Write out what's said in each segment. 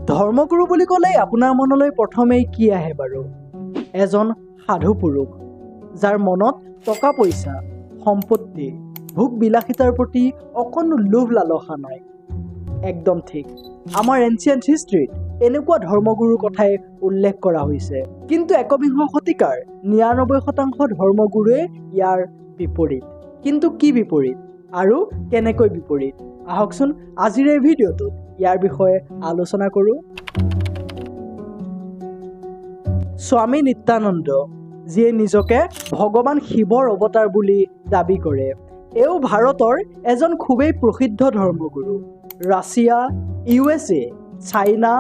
ধৰ্মগুৰু বুলি ক'লে আপোনাৰ মনলৈ প্ৰথমেই কি আহে বাৰু? এজন সাধু পুৰুষ যাৰ মনত টকা পইচা, সম্পত্তি, ভোগ বিলাসিতাৰ প্ৰতি অকণো লোভ লালসা নাই। একদম ঠিক, আমাৰ এনচিয়েণ্ট হিষ্ট্ৰীত এনেকুৱা ধৰ্মগুৰুৰ কথাই উল্লেখ কৰা হৈছে। কিন্তু একবিংশ শতিকাৰ ৯৯% ধৰ্মগুৰুৱে ইয়াৰ বিপৰীত। কিন্তু কি বিপৰীত আৰু কেনেকৈ বিপৰীত? আহকচোন আজিৰ এই ভিডিঅ'টোত ইয়াৰ বিষয়ে আলোচনা কৰোঁ। স্বামী নিত্যানন্দ, যিয়ে নিজকে ভগৱান শিৱৰ অৱতাৰ বুলি দাবী কৰে, এওঁ ভাৰতৰ এজন খুবেই প্ৰসিদ্ধ ধৰ্মগুৰু। ৰাছিয়া, USA, চাইনা,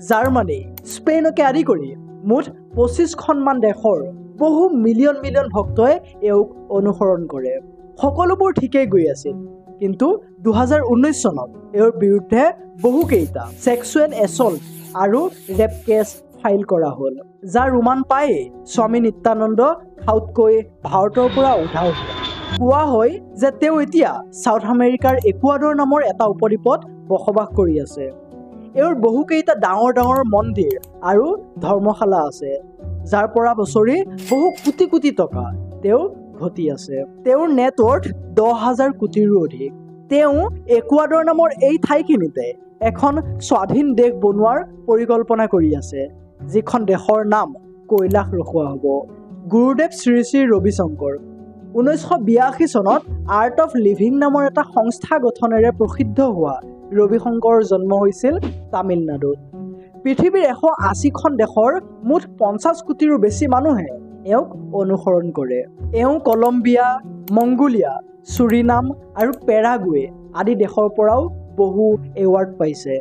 জাৰ্মানী, স্পেইনকে আদি কৰি মুঠ 25খনমান দেশৰ বহু মিলিয়ন ভক্তই এওঁক অনুসৰণ কৰে। সকলোবোৰ ঠিকেই গৈ আছিল, কিন্তু 2019 চনত এওঁৰ বিৰুদ্ধে বহুকেইটা ছেক্সুৱেল এছল্ট আৰু ৰেপ কেছ ফাইল কৰা হ'ল, যাৰ উমান পায়েই স্বামী নিত্যানন্দ খাউতকৈ ভাৰতৰ পৰা উধাও হ'ল। কোৱা হয় যে তেওঁ এতিয়া ছাউথ আমেৰিকাৰ একুৱাডৰ নামৰ এটা উপদ্বীপত বসবাস কৰি আছে। এওঁৰ বহুকেইটা ডাঙৰ মন্দিৰ আৰু ধৰ্মশালা আছে, যাৰ পৰা বছৰি বহু কোটি টকা তেওঁ ঘটি আছে। তেওঁৰ নেটৱৰ্থ 10,000 কোটিৰো অধিক। তেওঁ একুৱাডৰ নামৰ এই ঠাইখিনিতে এখন স্বাধীন দেশ বনোৱাৰ পৰিকল্পনা কৰি আছে, যিখন দেশৰ নাম কৈলাশ ৰখোৱা হ'ব। গুৰুদেৱ শ্ৰী শ্ৰী ৰবিশংকৰ 1982 চনত আৰ্ট অফ লিভিং নামৰ এটা সংস্থা গঠনেৰে প্ৰসিদ্ধ হোৱা ৰবিশংকৰৰ জন্ম হৈছিল তামিলনাডুত। পৃথিৱীৰ 180খন দেশৰ মুঠ 50 কোটিৰো বেছি মানুহে এওঁক অনুসৰণ কৰে। এওঁ কলম্বিয়া, মংগোলিয়া, চুৰিনাম আৰু পেৰাগুৱে আদি দেশৰ পৰাও বহু এৱাৰ্ড পাইছে।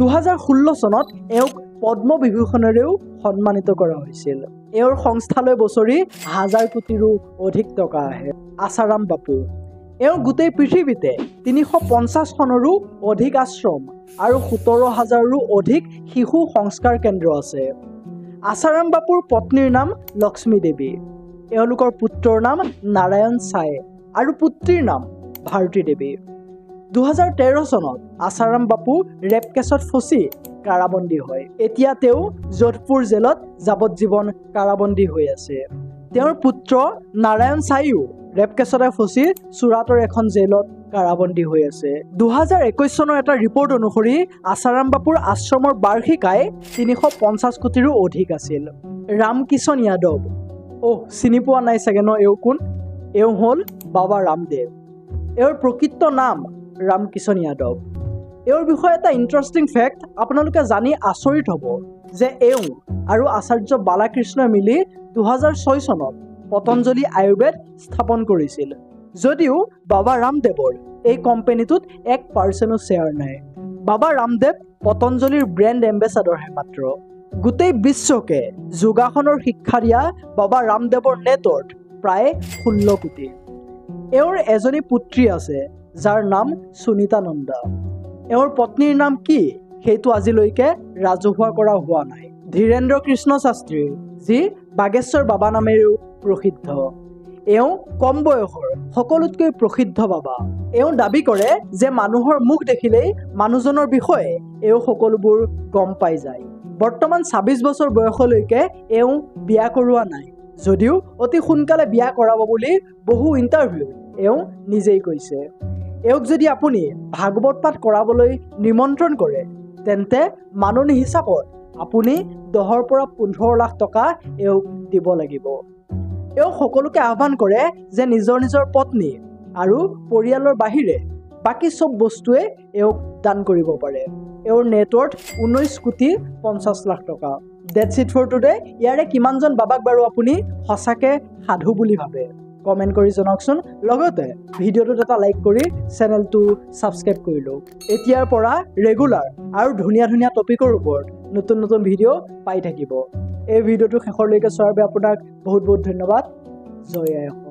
2016 চনত এওঁক পদ্মবিভূষণেৰেও সন্মানিত কৰা হৈছিল। এওঁৰ সংস্থালৈ বছৰি 1000 কোটিৰো অধিক টকা আহে। আসাৰাম বাপু, এওঁৰ গোটেই পৃথিৱীতে 350খনৰো অধিক আশ্ৰম আৰু 17,000ৰো অধিক শিশু সংস্কাৰ কেন্দ্ৰ আছে। আসাৰাম বাপুৰ পত্নীৰ নাম লক্ষ্মী দেৱী, এওঁলোকৰ পুত্ৰৰ নাম নাৰায়ণ চাই আৰু পুত্ৰীৰ নাম ভাৰতী দেৱী। 2013 চনত আসাৰাম বাপু ৰেপ কেছত ফচি কাৰাবন্দী হয়। এতিয়া তেওঁ যোধপুৰ জেলত যাৱজ্জীৱন কাৰাবন্দী হৈ আছে। তেওঁৰ পুত্ৰ নাৰায়ণ চাইও ৰেপ কেছতে ফচি চুৰাটৰ এখন জেলত কাৰাবন্দী হৈ আছে। 2021 চনৰ এটা ৰিপৰ্ট অনুসৰি আসাৰাম বাপুৰ আশ্ৰমৰ বাৰ্ষিক আয় 350 কোটিৰো অধিক আছিল। ৰামকিষণ যাদৱ, চিনি পোৱা নাই চাগে ন? এওঁ কোন? এওঁ হ'ল বাবা ৰামদেৱ। এওঁৰ প্ৰকৃত নাম ৰামকিষণ যাদৱ। এওঁৰ বিষয়ে এটা ইণ্টাৰেষ্টিং ফেক্ট আপোনালোকে জানি আচৰিত হ'ব যে এওঁ আৰু আচাৰ্য বালাকৃষ্ণই মিলি 2006 চনত পতঞ্জলি আয়ুৰ্বেদ স্থাপন কৰিছিল, যদিও বাবা ৰামদেৱৰ এই কোম্পানীটোত 1%ও শ্বেয়াৰ নাই। বাবা ৰামদেৱ পতঞ্জলিৰ ব্ৰেণ্ড এম্বেচাডৰহে মাত্ৰ। গোটেই বিশ্বকে যোগাসনৰ শিক্ষা দিয়া বাবা ৰামদেৱৰ নেটৱৰ্থ প্ৰায় 16 কোটি। এওঁৰ এজনী পুত্ৰী আছে, যাৰ নাম সুনীতা নন্দা। এওঁৰ পত্নীৰ নাম কি সেইটো আজিলৈকে ৰাজহুৱা কৰা হোৱা নাই। ধীৰেন্দ্ৰ কৃষ্ণ শাস্ত্ৰী, যি বাগেশ্বৰ বাবা নামেৰেও প্ৰসিদ্ধ। এওঁ কম বয়সৰ সকলোতকৈ প্ৰসিদ্ধ বাবা। এওঁ দাবী কৰে যে মানুহৰ মুখ দেখিলেই মানুহজনৰ বিষয়ে এওঁ সকলোবোৰ গম পাই যায়। বৰ্তমান 26 বছৰ বয়সলৈকে এওঁ বিয়া কৰোৱা নাই, যদিও অতি সোনকালে বিয়া কৰাব বুলি বহু ইণ্টাৰভিউত এওঁ নিজেই কৈছে। এওঁক যদি আপুনি ভাগৱত পাঠ কৰাবলৈ নিমন্ত্ৰণ কৰে, তেন্তে মাননি হিচাপত আপুনি 10ৰ পৰা 15 লাখ টকা এওঁক দিব লাগিব। এওঁ সকলোকে আহ্বান কৰে যে নিজৰ পত্নী আৰু পৰিয়ালৰ বাহিৰে বাকী চব বস্তুৱে এওঁক দান কৰিব পাৰে। এওঁৰ নেটৱৰ্থ 19 কোটি 50 লাখ টকা। That's it for today. ইয়াৰে কিমানজন বাবাক বাৰু আপুনি সঁচাকে সাধু বুলি ভাবে? কমেণ্ট কৰি জনাওকচোন। লগতে ভিডিঅ'টোত এটা লাইক কৰি চেনেলটো ছাবস্ক্ৰাইব কৰি লওক। এতিয়াৰ পৰা ৰেগুলাৰ আৰু ধুনীয়া টপিকৰ ওপৰত নতুন ভিডিঅ' পাই থাকিব। এই ভিডিঅ'টো শেষলৈকে চোৱাৰ বাবে আপোনাক বহুত ধন্যবাদ। জয় আই অসম।